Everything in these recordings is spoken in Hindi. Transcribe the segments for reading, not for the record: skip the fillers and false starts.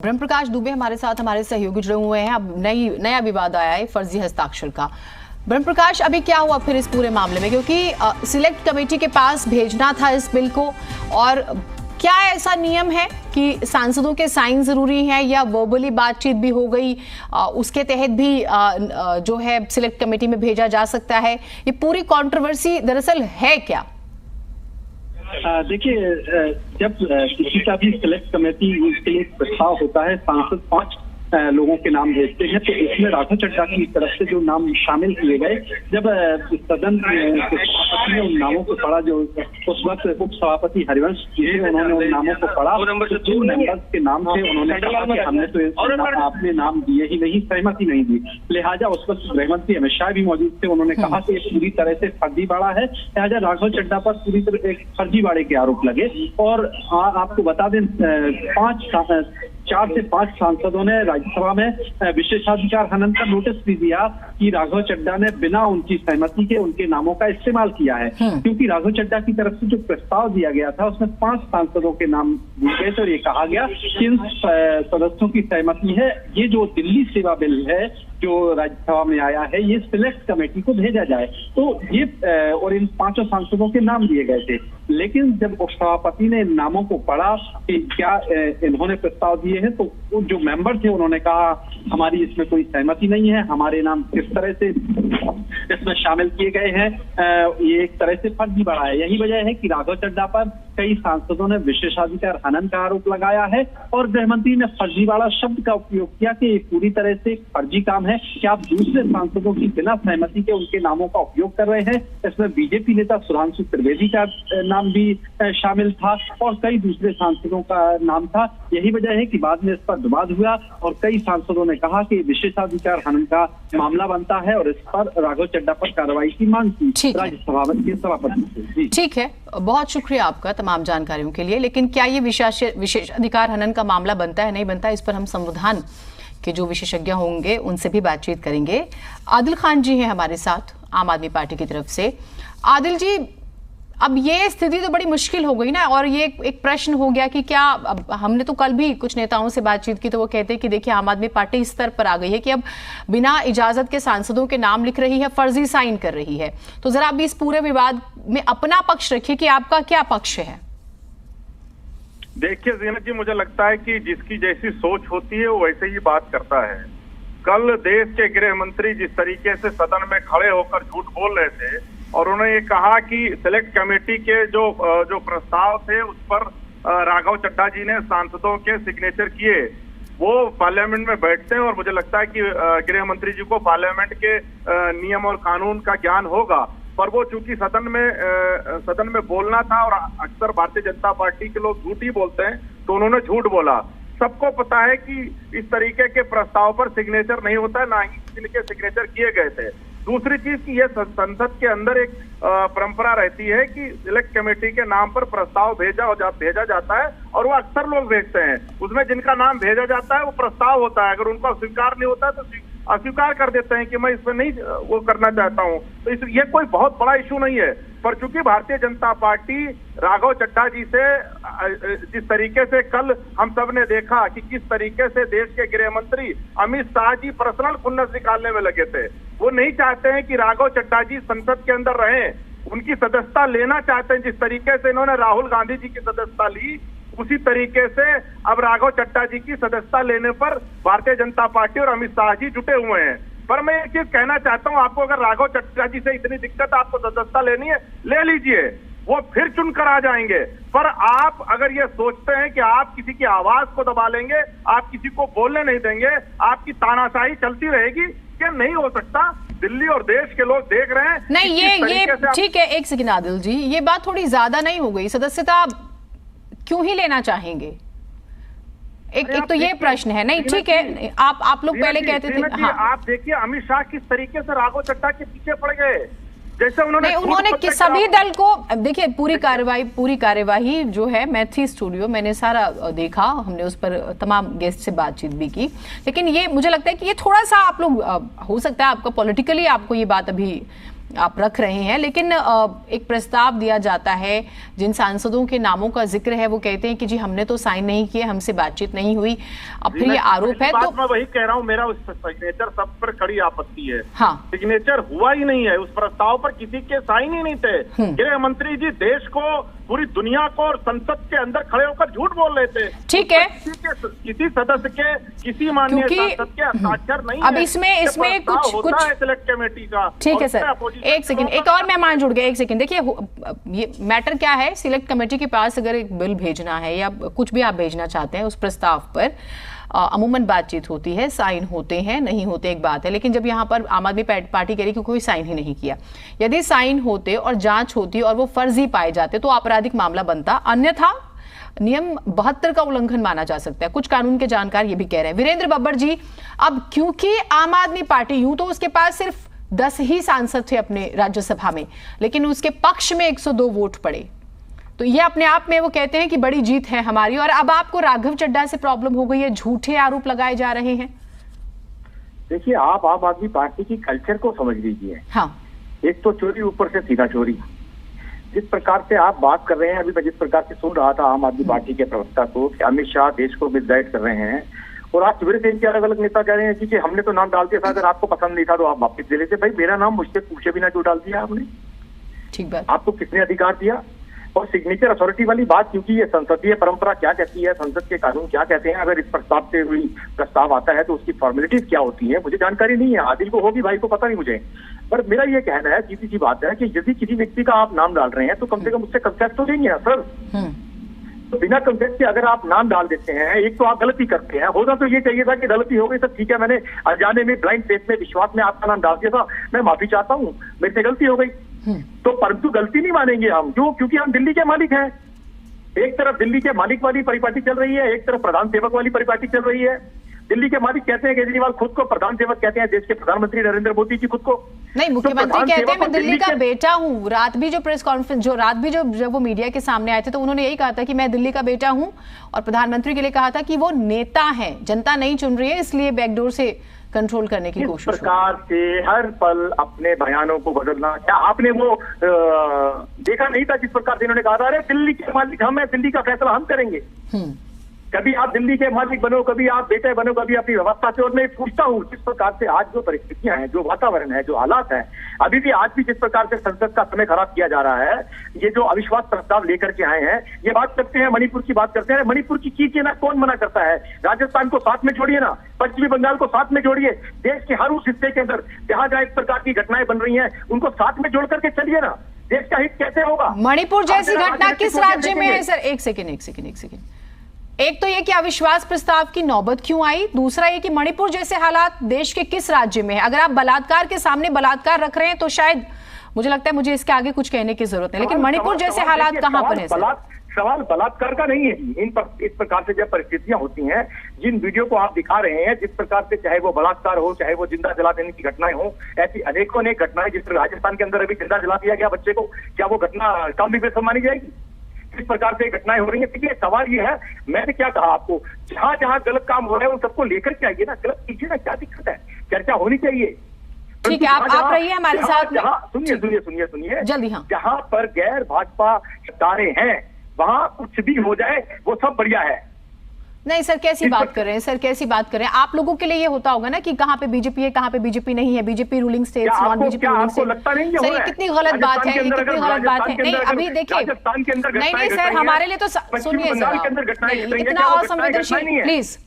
ब्रह्म प्रकाश दुबे हमारे साथ हमारे सहयोगी जुड़े हुए हैं। अब नया विवाद आया है फर्जी हस्ताक्षर का। ब्रह्म प्रकाश, अभी क्या हुआ फिर इस पूरे मामले में, क्योंकि सिलेक्ट कमेटी के पास भेजना था इस बिल को, और क्या ऐसा नियम है कि सांसदों के साइन जरूरी है या वर्बली बातचीत भी हो गई उसके तहत भी जो है सिलेक्ट कमेटी में भेजा जा सकता है? ये पूरी कंट्रोवर्सी दरअसल है क्या? देखिए, जब किसी का भी सिलेक्ट कमेटी के लिए प्रस्ताव होता है, सांसद 5 लोगों के नाम भेजते हैं, तो इसमें राघव चड्ढा की तरफ से जो नाम शामिल किए गए, जब सदन सभापति ने उन नामों को पढ़ा, जो उस वक्त उप सभापति हरिवंश जी थे, उन्होंने उन नामों को पढ़ा, तो जो मेंबर्स के नाम थे उन्होंने कहा कि हमने तो आपने नाम दिए ही नहीं, सहमति नहीं दी। लिहाजा उस वक्त गृहमंत्री अमित शाह भी मौजूद थे, उन्होंने कहा कि ये पूरी तरह से फर्जीवाड़ा है, लिहाजा राघव चड्ढा पर पूरी तरह एक फर्जीवाड़े के आरोप लगे। और आपको बता दें, 4 से 5 सांसदों ने राज्यसभा में विशेषाधिकार हनन का नोटिस भी दिया कि राघव चड्ढा ने बिना उनकी सहमति के उनके नामों का इस्तेमाल किया है, क्योंकि राघव चड्ढा की तरफ से जो प्रस्ताव दिया गया था उसमें 5 सांसदों के नाम दिए गए थे, और ये कहा गया कि इन सदस्यों की सहमति है, ये जो दिल्ली सेवा बिल है जो राज्यसभा में आया है, ये सिलेक्ट कमेटी को भेजा जाए। तो ये और इन 5 सांसदों के नाम दिए गए थे, लेकिन जब उपसभापति ने इन नामों को पढ़ा कि क्या इन्होंने प्रस्ताव दिए हैं, तो जो मेंबर थे उन्होंने कहा हमारी इसमें कोई सहमति नहीं है, हमारे नाम किस तरह से इसमें शामिल किए गए हैं, ये एक तरह से फर्जीवाड़ा है। यही वजह है कि राघव चड्ढा पर कई सांसदों ने विशेषाधिकार हनन का आरोप लगाया है, और गृहमंत्री ने फर्जीवाड़ा शब्द का उपयोग किया कि ये पूरी तरह से फर्जी काम है कि आप दूसरे सांसदों की बिना सहमति के उनके नामों का उपयोग कर रहे हैं। इसमें बीजेपी नेता सुधांशु त्रिवेदी का नाम भी शामिल था और कई दूसरे सांसदों का नाम था। यही वजह है कि बाद में इस पर विवाद हुआ और कई सांसदों ने कहा कि विशेषाधिकार हनन का मामला बनता है, और इस पर राघव चड्ढा पर कार्रवाई की मांग की राज्यसभा के सभापति से। ठीक है, बहुत शुक्रिया आपका तमाम जानकारियों के लिए। लेकिन क्या ये विशेषाधिकार हनन का मामला बनता है नहीं बनता, इस पर हम संविधान के जो विशेषज्ञ होंगे उनसे भी बातचीत करेंगे। आदिल खान जी हैं हमारे साथ आम आदमी पार्टी की तरफ से। आदिल जी, अब ये स्थिति तो बड़ी मुश्किल हो गई ना, और ये एक प्रश्न हो गया कि क्या, अब हमने तो कल भी कुछ नेताओं से बातचीत की तो वो कहते हैं कि देखिए आम आदमी पार्टी इस स्तर पर आ गई है कि अब बिना इजाजत के सांसदों के नाम लिख रही है, फर्जी साइन कर रही है। तो जरा अभी इस पूरे विवाद में अपना पक्ष रखिए कि आपका क्या पक्ष है। देखिए ज़ीनत जी, मुझे लगता है कि जिसकी जैसी सोच होती है वो वैसे ही बात करता है। कल देश के गृह मंत्री जिस तरीके से सदन में खड़े होकर झूठ बोल रहे थे, और उन्होंने ये कहा कि सिलेक्ट कमेटी के जो प्रस्ताव थे उस पर राघव चड्ढा जी ने सांसदों के सिग्नेचर किए, वो पार्लियामेंट में बैठते हैं, और मुझे लगता है कि गृह मंत्री जी को पार्लियामेंट के नियम और कानून का ज्ञान होगा, पर वो चूंकि सदन में बोलना था, और अक्सर भारतीय जनता पार्टी के लोग झूठ ही बोलते हैं, तो उन्होंने झूठ बोला। सबको पता है कि इस तरीके के प्रस्ताव पर सिग्नेचर नहीं होता है, ना ही इनके सिग्नेचर किए गए थे। दूसरी चीज कि ये संसद के अंदर एक परंपरा रहती है कि सिलेक्ट कमेटी के नाम पर प्रस्ताव भेजा जाता है, और वो अक्सर लोग भेजते हैं, उसमें जिनका नाम भेजा जाता है वो प्रस्ताव होता है, अगर उनको स्वीकार नहीं होता है तो अस्वीकार कर देते हैं कि मैं इसमें नहीं वो करना चाहता हूं। तो ये कोई बहुत बड़ा इशू नहीं है, पर चूंकि भारतीय जनता पार्टी राघव चड्ढा जी से जिस तरीके से कल हम सब ने देखा कि किस तरीके से देश के गृह मंत्री अमित शाह जी पर्सनल खुन्नस निकालने में लगे थे, वो नहीं चाहते हैं कि राघव चड्ढा जी संसद के अंदर रहें, उनकी सदस्यता लेना चाहते हैं। जिस तरीके से इन्होंने राहुल गांधी जी की सदस्यता ली, उसी तरीके से अब राघव चड्ढा जी की सदस्यता लेने पर भारतीय जनता पार्टी और अमित शाह जी जुटे हुए हैं। पर मैं एक चीज कहना चाहता हूं आपको, अगर राघव चड्ढा जी से इतनी दिक्कत आपको सदस्यता लेनी है, ले लीजिए, वो फिर चुनकर आ जाएंगे। पर आप अगर ये सोचते हैं कि आप किसी की आवाज को दबा लेंगे, आप किसी को बोलने नहीं देंगे, आपकी तानाशाही चलती रहेगी, क्या नहीं हो सकता। दिल्ली और देश के लोग देख रहे हैं। नहीं, ये ठीक है, एक सेकंड आदिल जी, ये बात थोड़ी ज्यादा नहीं हो गई? सदस्यता क्यों ही लेना चाहेंगे? एक तो ये प्रश्न है। नहीं, ठीक है, आप लोग पहले कहते थे। हाँ, आप देखिए अमित शाह किस तरीके से राघव चड्ढा के पीछे पड़ गए, जैसे उन्होंने सभी दल को, देखिए पूरी कार्यवाही जो है, मैं थी स्टूडियो, मैंने सारा देखा, हमने उस पर तमाम गेस्ट से बातचीत भी की, लेकिन ये मुझे लगता है कि ये थोड़ा सा आप लोग, हो सकता है आपका पॉलिटिकली आपको ये बात अभी आप रख रहे हैं, लेकिन एक प्रस्ताव दिया जाता है, जिन सांसदों के नामों का जिक्र है वो कहते हैं कि जी हमने तो साइन नहीं किए, हमसे बातचीत नहीं हुई। अब फिर ये आरोप है तो मैं वही कह रहा हूँ, मेरा उस सिग्नेचर सब पर कड़ी आपत्ति है। हाँ, सिग्नेचर हुआ ही नहीं है, उस प्रस्ताव पर किसी के साइन ही नहीं थे। गृह मंत्री जी देश को, पूरी दुनिया को और संसद के अंदर खड़े होकर झूठ बोल रहे थे। ठीक है, किसी सदस्य के, किसी माननीय सांसद के हस्ताक्षर नहीं अब है। इसमें कुछ सिलेक्ट कमेटी का। ठीक है सर, एक सेकंड, एक और मेहमान जुड़ गए, एक सेकंड। देखिए ये मैटर क्या है, सिलेक्ट कमेटी के पास अगर एक बिल भेजना है या कुछ भी आप भेजना चाहते हैं, उस प्रस्ताव पर अमूमन बातचीत होती है, साइन होते हैं, नहीं होते एक बात है, लेकिन जब यहाँ पर आम आदमी पार्टी कह रही कि कोई साइन ही नहीं किया, यदि साइन होते और जांच होती और वो फर्जी पाए जाते तो आपराधिक मामला बनता, अन्यथा नियम 72 का उल्लंघन माना जा सकता है। कुछ कानून के जानकार ये भी कह रहे हैं। वीरेंद्र बब्बर जी, अब क्योंकि आम आदमी पार्टी, यूं तो उसके पास सिर्फ 10 ही सांसद थे अपने राज्यसभा में, लेकिन उसके पक्ष में 102 वोट पड़े, तो ये अपने आप में वो कहते हैं कि बड़ी जीत है हमारी। और अब आपको राघव चड्ढा से प्रॉब्लम हो गई है, झूठे आरोप लगाए जा रहे हैं। देखिए, आप आम आदमी पार्टी की कल्चर को समझ लीजिए। हाँ, एक तो चोरी, ऊपर से सीधा चोरी। जिस प्रकार से आप बात कर रहे हैं, अभी मैं जिस प्रकार से सुन रहा था आम आदमी पार्टी के प्रवक्ता को कि अमित शाह देश को मिसगाइड कर रहे हैं, और आज सवेरे से इनके अलग अलग नेता कह रहे हैं कि हमने तो नाम डाल दिया था, अगर आपको पसंद नहीं था तो आप वापस दे लेते। भाई, मेरा नाम मुझसे पूछे बिना क्यों डाल दिया आपने? ठीक बात। आपको किसने अधिकार दिया? और सिग्नेचर अथॉरिटी वाली बात, क्योंकि ये संसदीय परंपरा क्या कहती है, संसद के कानून क्या कहते हैं, अगर इस प्रस्ताव से कोई प्रस्ताव आता है तो उसकी फॉर्मेलिटीज क्या होती है, मुझे जानकारी नहीं है। आदिल को होगी, भाई को पता नहीं मुझे। पर मेरा ये कहना है, सीधी सी बात है कि यदि किसी व्यक्ति का आप नाम डाल रहे हैं तो कम से कम उससे कंसेप्ट तो देंगे ना सर। तो बिना कंसेप्ट के अगर आप नाम डाल देते हैं, एक तो आप गलती करते हैं। होना तो ये चाहिए था कि गलती हो गई, सब ठीक है, मैंने अनजाने में, ब्लाइंड फेथ में, विश्वास में आपका नाम डाल दिया था, मैं माफी चाहता हूँ, मेरे से गलती हो गई। तो परंतु गलती नहीं मानेंगे हम, क्यों? क्योंकि हम दिल्ली के मालिक हैं। एक तरफ दिल्ली के मालिक वाली परिपाटी चल रही है, एक तरफ प्रधान सेवक वाली परिपाटी चल रही है। दिल्ली के मालिक कहते हैं केजरीवाल खुद को, प्रधान सेवक कहते हैं देश के प्रधानमंत्री नरेंद्र मोदी जी खुद को। नहीं, मुख्यमंत्री कहते हैं मैं दिल्ली का बेटा हूं। रात भी जो प्रेस कॉन्फ्रेंस, जब वो मीडिया के सामने आए थे तो उन्होंने यही कहा था कि मैं दिल्ली का बेटा हूं, और प्रधानमंत्री के लिए कहा था कि वो नेता है, जनता नहीं चुन रही है, इसलिए बैकडोर से कंट्रोल करने की कोशिश। इस प्रकार से हर पल अपने बयानों को बदलना, क्या आपने वो देखा नहीं था जिस प्रकार से इन्होंने कहा था, अरे दिल्ली के मालिक हम हैं, दिल्ली का फैसला हम करेंगे। कभी आप दिल्ली के मालिक बनो, कभी आप बेटे बनो, कभी अपनी व्यवस्था से। और मैं पूछता हूँ, जिस प्रकार से आज जो परिस्थितियां हैं, जो वातावरण है, जो हालात है, अभी भी आज भी जिस प्रकार से संसद का समय खराब किया जा रहा है, ये जो अविश्वास प्रस्ताव लेकर के आए हैं, ये बात करते हैं मणिपुर की बात करते हैं। मणिपुर की कीजिए ना, कौन मना करता है? राजस्थान को साथ में जोड़िए ना, पश्चिमी बंगाल को साथ में जोड़िए, देश के हर उस हिस्से के अंदर जहां जहां इस प्रकार की घटनाएं बन रही हैं उनको साथ में जोड़ करके चलिए ना। देश का हित कैसे होगा? मणिपुर जैसी घटना किस राज्य में है सर? एक सेकेंड। एक तो ये कि अविश्वास प्रस्ताव की नौबत क्यों आई, दूसरा ये कि मणिपुर जैसे हालात देश के किस राज्य में है? अगर आप बलात्कार के सामने बलात्कार रख रहे हैं तो शायद मुझे लगता है मुझे इसके आगे कुछ कहने की जरूरत है, लेकिन मणिपुर जैसे हालात कहां पर है सर? सवाल बलात्कार का नहीं है। इस प्रकार से जब परिस्थितियां होती हैं, जिन वीडियो को आप दिखा रहे हैं, जिस प्रकार से चाहे वो बलात्कार हो, चाहे वो जिंदा जला देने की घटनाएं हो, ऐसी अनेकों अनेक घटनाएं, जिस राजस्थान के अंदर अभी जिंदा जला दिया गया बच्चे को, क्या वो घटना कम विवेक मानी जाएगी? इस प्रकार से घटनाएं हो रही है। देखिए, सवाल ये है, मैंने क्या कहा आपको, जहां जहां गलत काम हो रहा है उन सबको लेकर के आइए ना, गलत कीजिए ना, क्या दिक्कत है? चर्चा होनी चाहिए। ठीक है, आप रहिए हमारे साथ। सुनिए जल्दी। हाँ, जहां पर गैर भाजपा सरकारें हैं वहां कुछ भी हो जाए वो सब बढ़िया है। नहीं सर, कैसी बात कर रहे हैं सर, कैसी बात कर रहे हैं? आप लोगों के लिए ये होता होगा ना कि कहाँ पे बीजेपी है, कहाँ पे बीजेपी नहीं है, BJP ruling states, non BJP ruling states. Sir ये कितनी गलत बात है, ये कितनी गलत बात है। नहीं अभी देखिए, नहीं सर, हमारे लिए तो सुनिए सर, इतना असंवेदनशील प्लीज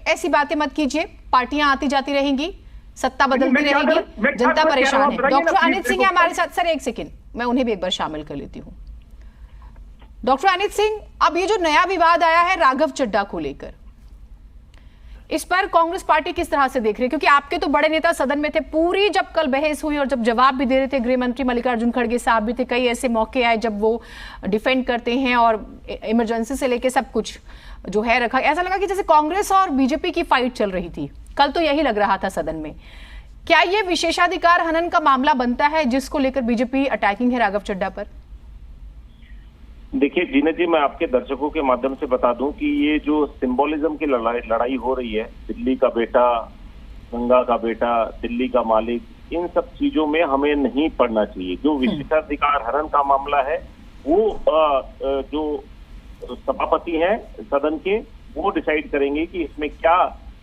ऐसी बातें मत कीजिए। पार्टियां आती जाती रहेंगी, सत्ता बदलती रहेगी, जनता परेशान है। डॉक्टर अनित सिंह है हमारे साथ। सर एक सेकेंड, मैं उन्हें भी एक बार शामिल कर लेती हूँ। डॉक्टर अनित सिंह, अब ये जो नया विवाद आया है राघव चड्ढा को लेकर, इस पर कांग्रेस पार्टी किस तरह से देख रही है? क्योंकि आपके तो बड़े नेता सदन में थे, पूरी जब कल बहस हुई और जब जवाब भी दे रहे थे, गृह मंत्री मल्लिकार्जुन खड़गे साहब भी थे, कई ऐसे मौके आए जब वो डिफेंड करते हैं और इमरजेंसी से लेके सब कुछ जो है रखा। ऐसा लगा कि जैसे कांग्रेस और बीजेपी की फाइट चल रही थी, कल तो यही लग रहा था सदन में। क्या ये विशेषाधिकार हनन का मामला बनता है जिसको लेकर बीजेपी अटैकिंग है राघव चड्ढा पर? देखिए जीनत जी, मैं आपके दर्शकों के माध्यम से बता दूं कि ये जो सिंबोलिज्म की लड़ाई हो रही है, दिल्ली का बेटा, गंगा का बेटा, दिल्ली का मालिक, इन सब चीजों में हमें नहीं पड़ना चाहिए। जो विशेषाधिकार हनन का मामला है वो जो सभापति हैं सदन के, वो डिसाइड करेंगे कि इसमें क्या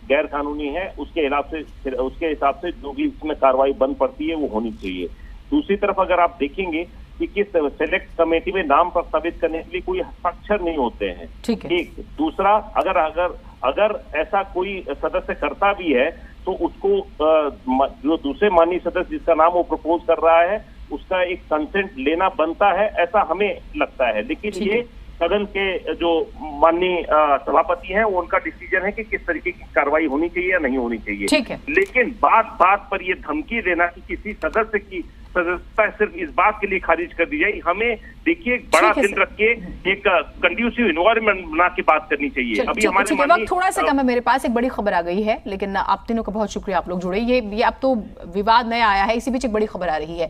गैर कानूनी है, उसके हिसाब से जो भी इसमें कार्रवाई बन पड़ती है वो होनी चाहिए। दूसरी तरफ अगर आप देखेंगे कि किस सेलेक्ट कमेटी में नाम प्रस्तावित करने के लिए कोई हस्ताक्षर नहीं होते हैं, एक। दूसरा, अगर ऐसा कोई सदस्य करता भी है तो उसको जो दूसरे माननीय सदस्य जिसका नाम वो प्रपोज कर रहा है उसका एक कंसेंट लेना बनता है, ऐसा हमें लगता है। लेकिन ये सदन के जो माननीय सभापति हैं वो उनका डिसीजन है कि किस तरीके की कार्रवाई होनी चाहिए या नहीं होनी चाहिए। ठीक है। लेकिन बात पर ये धमकी देना कि किसी सदस्य की सदस्यता सिर्फ इस बात के लिए खारिज कर दी जाए, हमें देखिए एक बड़ा दिल रख के एक कंड्यूसिव एनवायरनमेंट बना के बात करनी चाहिए। अभी हमारे वक्त थोड़ा सा कम है, मेरे पास एक बड़ी खबर आ गई है, लेकिन आप तीनों का बहुत शुक्रिया, आप लोग जुड़े। ये अब तो विवाद नया आया है, इसी बीच एक बड़ी खबर आ रही है।